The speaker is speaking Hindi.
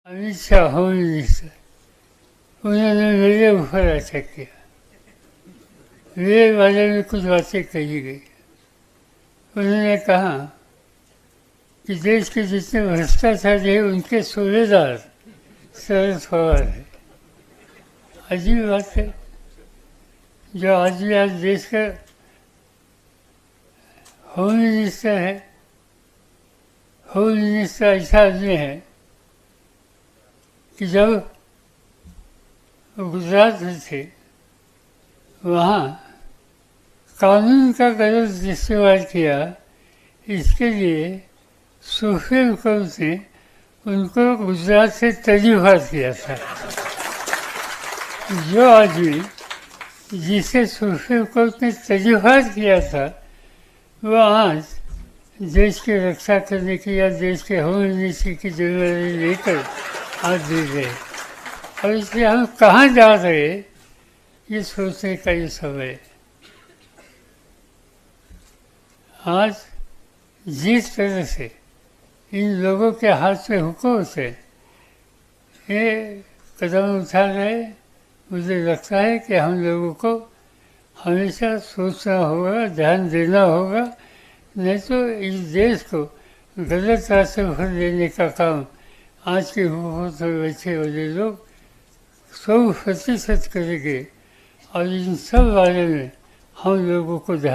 अमित शाह होम मिनिस्टर, उन्होंने मेरे ऊपर अटैक किया। मेरे बारे में कुछ बातें कही गई। उन्होंने कहा कि देश के जितने भ्रष्टाचारी हैं उनके सूबेदार शरद पवार है। अजीब बात है, जो आदमी आज देश का होम मिनिस्टर है, होम मिनिस्टर ऐसा आदमी है कि जब गुजरात में थे वहाँ कानून का गलत इस्तेमाल किया, इसके लिए सुप्रीम कोर्ट ने उनको गुजरात से तर्जीहात किया था। जो आदमी जिसे सुप्रीम कोर्ट ने तर्जीहात किया था वो आज देश की रक्षा करने की या देश के होम मिनिस्टर की जिम्मेदारी लेकर हाथ दे गए। और इसलिए हम कहाँ जा रहे ये सोचने का ये समय है। आज जिस तरह से इन लोगों के हाथ में हुकूम से ये कदम उठा रहे, मुझे लगता है कि हम लोगों को हमेशा सोचना होगा, ध्यान देना होगा, नहीं तो इस देश को गलत रास्ते पर लेने का काम आज के हुकूमत में बैठे वाले लोग 100% करेंगे। और इन सब बारे में हम लोगों को ध्यान